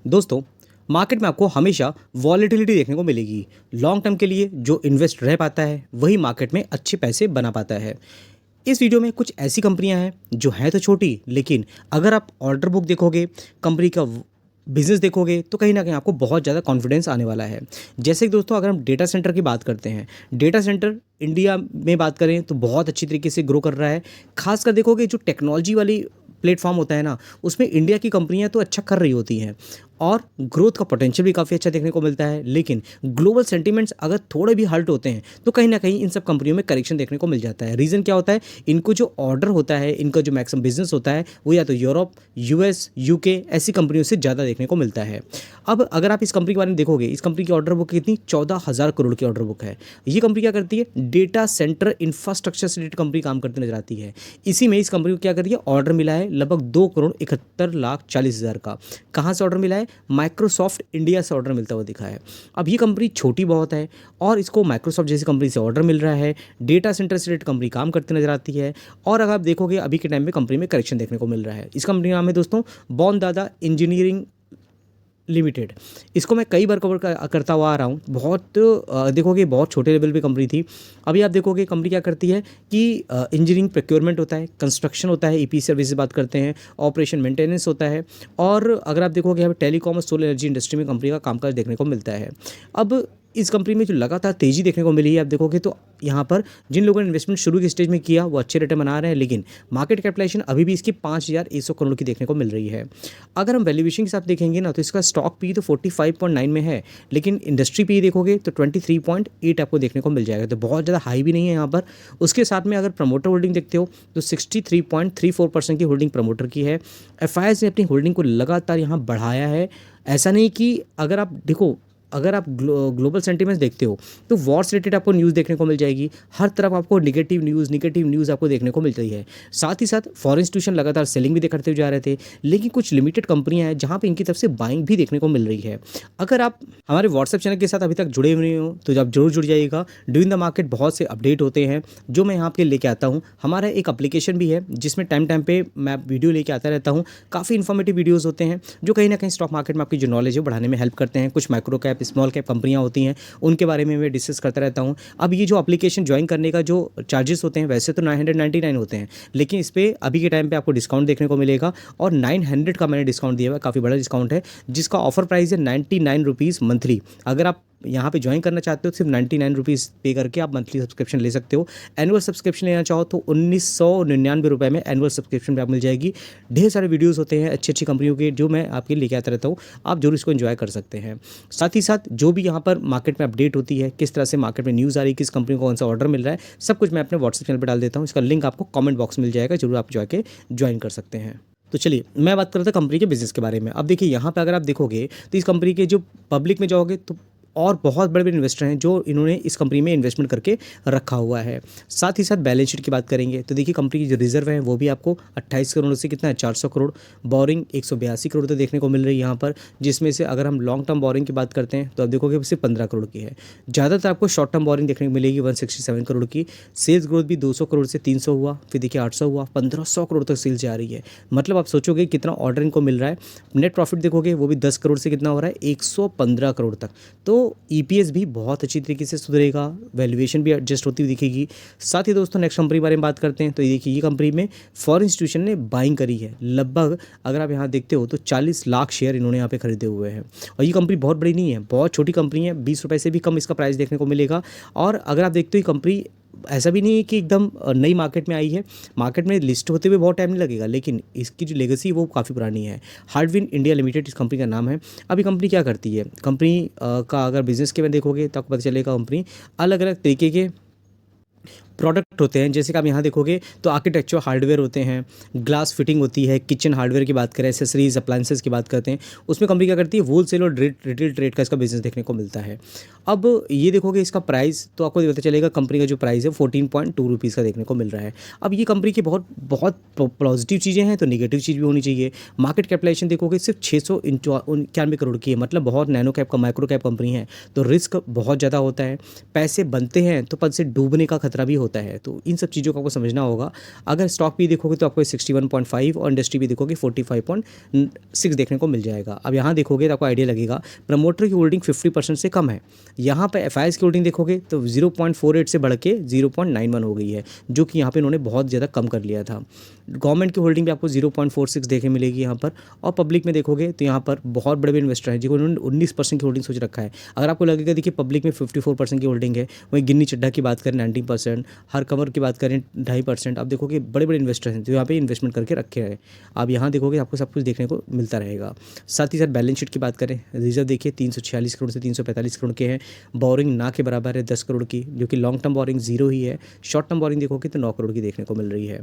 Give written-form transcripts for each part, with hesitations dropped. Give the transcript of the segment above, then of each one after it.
दोस्तों, मार्केट में आपको हमेशा वॉलेटिलिटी देखने को मिलेगी। लॉन्ग टर्म के लिए जो इन्वेस्ट रह पाता है वही मार्केट में अच्छे पैसे बना पाता है। इस वीडियो में कुछ ऐसी कंपनियां हैं जो हैं तो छोटी, लेकिन अगर आप ऑर्डर बुक देखोगे, कंपनी का बिजनेस देखोगे तो कहीं ना कहीं आपको बहुत ज़्यादा कॉन्फिडेंस आने वाला है। जैसे कि दोस्तों, अगर हम डेटा सेंटर की बात करते हैं, डेटा सेंटर इंडिया में बात करें तो बहुत अच्छी तरीके से ग्रो कर रहा है। खासकर देखोगे जो टेक्नोलॉजी वाली प्लेटफॉर्म होता है ना, उसमें इंडिया की कंपनियां तो अच्छा कर रही होती हैं और ग्रोथ का पोटेंशियल भी काफ़ी अच्छा देखने को मिलता है। लेकिन ग्लोबल सेंटीमेंट्स अगर थोड़े भी हर्ट होते हैं तो कहीं ना कहीं इन सब कंपनियों में करेक्शन देखने को मिल जाता है। रीज़न क्या होता है? इनको जो ऑर्डर होता है, इनका जो मैक्सिमम बिजनेस होता है वो या तो यूरोप, यूएस, यूके ऐसी कंपनियों से ज़्यादा देखने को मिलता है। अब अगर आप इस कंपनी के बारे में देखोगे, इस कंपनी की ऑर्डर बुक कितनी 14,000 करोड़ की ऑर्डर बुक है। ये कंपनी क्या करती है? डेटा सेंटर इंफ्रास्ट्रक्चर से रिलेटेड कंपनी काम करती नजर आती है। इसी में इस कंपनी को क्या कर रही है? ऑर्डर मिला है लगभग 2,71,40,000 का। कहाँ से ऑर्डर मिला है? माइक्रोसॉफ्ट इंडिया से ऑर्डर मिलता हुआ दिखा है। अब ये कंपनी छोटी बहुत है और इसको माइक्रोसॉफ्ट जैसी कंपनी से ऑर्डर मिल रहा है। डेटा सेंटर से रिलेटेड कंपनी काम करती नजर आती है। और अगर आप देखोगे अभी के टाइम में कंपनी में करेक्शन देखने को मिल रहा है। इस कंपनी का नाम है दोस्तों बॉन दादा इंजीनियरिंग लिमिटेड। इसको मैं कई बार कवर करता हुआ आ रहा हूँ। बहुत देखोगे बहुत छोटे लेवल पे कंपनी थी। अभी आप देखोगे कंपनी क्या करती है कि इंजीनियरिंग प्रोक्योरमेंट होता है, कंस्ट्रक्शन होता है, ईपी सर्विस बात करते हैं, ऑपरेशन मेंटेनेंस होता है। और अगर आप देखोगे यहाँ पे टेलीकॉम और सोलर एनर्जी इंडस्ट्री में कंपनी का कामकाज देखने को मिलता है। अब इस कंपनी में जो लगातार तेज़ी देखने को मिली है, आप देखोगे तो यहाँ पर जिन लोगों ने इन्वेस्टमेंट शुरू के स्टेज में किया वो अच्छे रिटर्न बना रहे हैं। लेकिन मार्केट कैपिटलाइजेशन अभी भी इसकी 5,100 करोड़ की देखने को मिल रही है। अगर हम वैल्यूएशन के साथ देखेंगे ना, तो इसका स्टॉक पी तो 45.9 में है, लेकिन इंडस्ट्री पी देखोगे तो 23.8 आपको देखने को मिल जाएगा। तो बहुत ज़्यादा हाई भी नहीं है यहाँ पर। उसके साथ में अगर प्रमोटर होल्डिंग देखते हो तो 63.34% की होल्डिंग प्रमोटर की है। एफआईआई ने अपनी होल्डिंग को लगातार यहाँ बढ़ाया है। ऐसा नहीं कि अगर आप देखो, अगर आप ग्लोबल सेंटीमेंट्स देखते हो तो वॉर से रिलेटेड आपको न्यूज़ देखने को मिल जाएगी। हर तरफ आपको नेगेटिव न्यूज़ आपको देखने को मिल रही है। साथ ही साथ फॉरेन इंस्टीट्यूशन लगातार सेलिंग भी करते हुए जा रहे थे। लेकिन कुछ लिमिटेड कंपनियां हैं जहां पे इनकी तरफ से बाइंग भी देखने को मिल रही है। अगर आप हमारे व्हाट्सएप चैनल के साथ अभी तक जुड़े हुए नहीं हो तो आप जरूर जुड़ जाइएगा। ड्यूरिंग द मार्केट बहुत से अपडेट होते हैं जो मैं यहाँ पे लेके आता हूँ। हमारा एक एप्लीकेशन भी है जिसमें टाइम पे मैं वीडियो लेके आता रहता हूँ। काफ़ी इन्फॉर्मेटिव वीडियोज़ होते हैं जो कहीं ना कहीं स्टॉक मार्केट में आपकी जो नॉलेज है बढ़ाने में हेल्प करते हैं। कुछ माइक्रो कैप, स्मॉल कैप कंपनियां होती हैं, उनके बारे में मैं डिस्कस करता रहता हूं। अब ये जो एप्लीकेशन ज्वाइन करने का जो चार्जेस होते हैं वैसे तो 999 होते हैं, लेकिन इस पर अभी के टाइम पे आपको डिस्काउंट देखने को मिलेगा। और 900 का मैंने डिस्काउंट दिया हुआ है, काफ़ी बड़ा डिस्काउंट है, जिसका ऑफर प्राइस है 99 रुपीज़ मंथली। अगर आप यहाँ पे ज्वाइन करना चाहते हो सिर्फ 99 रुपीज़ पे करके आप मंथली सब्सक्रिप्शन ले सकते हो। एनुअल सब्सक्रिप्शन लेना चाहो तो 1,999 रुपये में एनुअल सब्सक्रिप्शन पे आप मिल जाएगी। ढेर सारे वीडियोस होते हैं अच्छी अच्छी कंपनियों के जो मैं आपके लेके आता रहता हूँ। आप जरूर इसको एंजॉय कर सकते हैं। साथ ही साथ जो भी यहाँ पर मार्केट में अपडेट होती है, किस तरह से मार्केट में न्यूज़ आ रही है, किस कंपनी को कौन सा ऑर्डर मिल रहा है, सब कुछ मैं अपने व्हाट्सएप चैनल पर डाल देता हूँ। इसका लिंक आपको कॉमेंट बॉक्स में मिल जाएगा, जरूर आप जाके ज्वाइन कर सकते हैं। तो चलिए मैं बात कर रहा था कंपनी के बिजनेस के बारे में। अब देखिए यहाँ पे अगर आप देखोगे तो इस कंपनी के जो पब्लिक में जाओगे तो और बहुत बड़े बड़े इन्वेस्टर हैं जो इन्होंने इस कंपनी में इन्वेस्टमेंट करके रखा हुआ है। साथ ही साथ बैलेंस शीट की बात करेंगे तो देखिए कंपनी की जो रिजर्व है वो भी आपको 28 करोड़ से कितना है 400 करोड़, बोरिंग 182 करोड़ तो देखने को मिल रही है यहाँ पर। जिसमें से अगर हम लॉन्ग टर्म बोरिंग की बात करते हैं तो आप देखोगे सिर्फ 15 करोड़ की है। ज़्यादातर आपको शॉर्ट टर्म बोरिंग देखने को मिलेगी 167 करोड़ की। सेल्स ग्रोथ भी 200 करोड़ से 300 हुआ, फिर देखिए 800 हुआ, 1500 करोड़ तक सेल्स जा रही है। मतलब आप सोचोगे कितना ऑर्डर इनको मिल रहा है। नेट प्रॉफिट देखोगे वो भी 10 करोड़ से कितना हो रहा है 115 करोड़ तक। तो ईपीएस भी बहुत अच्छी तरीके से सुधरेगा, वैल्यूएशन भी एडजस्ट होती हुई दिखेगी। साथ ही दोस्तों नेक्स्ट कंपनी के बारे में बात करते हैं तो ये देखिए ये कंपनी में फॉरेन इंस्टीट्यूशन ने बाइंग करी है। लगभग अगर आप यहाँ देखते हो तो 40 लाख शेयर इन्होंने यहाँ पे खरीदे हुए हैं। और ये कंपनी बहुत बड़ी नहीं है, बहुत छोटी कंपनी है, 20 रुपये से भी कम इसका प्राइस देखने को मिलेगा। और अगर आप देखते हो ये कंपनी ऐसा भी नहीं है कि एकदम नई मार्केट में आई है, मार्केट में लिस्ट होते हुए बहुत टाइम नहीं लगेगा, लेकिन इसकी जो लेगेसी वो काफ़ी पुरानी है। हार्डविन इंडिया लिमिटेड इस कंपनी का नाम है। अभी कंपनी क्या करती है, कंपनी का अगर बिजनेस के में देखोगे तो आपको पता चलेगा कंपनी अलग अलग तरीके के प्रोडक्ट होते हैं। जैसे कि आप यहाँ देखोगे तो आर्किटेक्चर हार्डवेयर होते हैं, ग्लास फिटिंग होती है, किचन हार्डवेयर की बात करें, एसेसरीज अप्लायंसेस की बात करते हैं, उसमें कंपनी क्या करती है होलसेल और रिटेल ट्रेड का इसका बिजनेस देखने को मिलता है। अब ये देखोगे इसका प्राइस तो आपको पता चलेगा कंपनी का जो प्राइस है 14.2 रुपीज़ का देखने को मिल रहा है। अब ये कंपनी की बहुत बहुत पॉजिटिव चीज़ें हैं तो निगेटिव चीज़ भी होनी चाहिए। मार्केट कैपिटलाइजेशन देखोगे सिर्फ 691 करोड़ की है, मतलब बहुत नैनो कैप का माइक्रो कैप कंपनी है, तो रिस्क बहुत ज़्यादा होता है। पैसे बनते हैं तो पद से डूबने का खतरा भी होता है, तो इन सब चीज़ों को आपको समझना होगा। अगर स्टॉक भी देखोगे तो आपको 61.5 और इंडस्ट्री भी देखोगे 45.6 देखने को मिल जाएगा। अब यहाँ देखोगे तो आपको आइडिया लगेगा प्रमोटर की होल्डिंग 50% से कम है। यहाँ पर एफआईआईज़ की होल्डिंग देखोगे तो 0.48 से बढ़ के 0.91 हो गई है, जो कि यहाँ पे इन्होंने बहुत ज़्यादा कम कर लिया था। गवर्नमेंट की होल्डिंग भी आपको 0.46 देखने मिलेगी यहाँ पर। और पब्लिक में देखोगे तो यहाँ पर बहुत बड़े बड़े इन्वेस्टर हैं जिन्होंने 19% की होल्डिंग सोच रखा है। अगर आपको लगेगा देखिए पब्लिक में 54% की होल्डिंग है, वहीं गिन्नी चड्ढा की बात करें 19%, हर कंवर की बात करें 2.5%। आप देखोगे बड़े बड़े इन्वेस्टर हैं जो यहाँ पे इन्वेस्टमेंट करके रखे हैं। आप यहाँ देखोगे आपको सब कुछ देखने को मिलता रहेगा। साथ ही साथ बैलेंस शीट की बात करें, रिजर्व देखिए 346 करोड़ से 345 करोड़ के हैं। बोरिंग ना के बराबर है 10 करोड़ की, जो कि लॉन्ग टर्म बोरिंग जीरो ही है। शॉर्ट टर्म बोरिंग देखोगे तो 9 करोड़ की देखने को मिल रही है।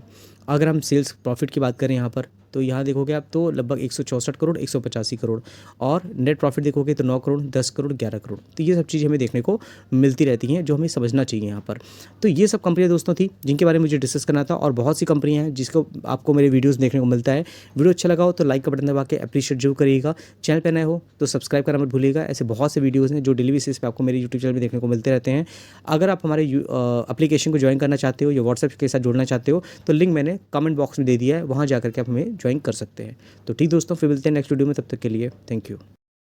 अगर हम सेल्स प्रॉफिट की बात करें यहाँ पर, तो यहाँ देखोगे आप तो लगभग 164 करोड़ 185 करोड़, और नेट प्रॉफिट देखोगे तो 9 करोड़ 10 करोड़ 11 करोड़। तो ये सब चीज़ें हमें देखने को मिलती रहती हैं जो हमें समझना चाहिए यहाँ पर। तो ये सब कंपनियाँ दोस्तों थी जिनके बारे में मुझे डिस्कस करना था, और बहुत सी कंपनियाँ हैं जिसको आपको मेरे वीडियोज़ देखने को मिलता है। वीडियो अच्छा लगा हो तो लाइक का बटन दबा के अप्रिशिएट जरूर करिएगा। चैनल पर नए हो तो सब्सक्राइब करना मत भूलिएगा। ऐसे बहुत से वीडियोज़ हैं जो डेली बेसिस पे आपको मेरे यूट्यूब चैनल में देखने को मिलते रहते हैं। अगर आप हमारे एप्लीकेशन को ज्वाइन करना चाहते हो या व्हाट्सएप के साथ जुड़ना चाहते हो तो लिंक मैंने कमेंट बॉक्स में दे दिया है, वहाँ जा करके आप हमें ज्वाइन कर सकते हैं। तो ठीक दोस्तों, फिर मिलते हैं नेक्स्ट वीडियो में, तब तक के लिए थैंक यू।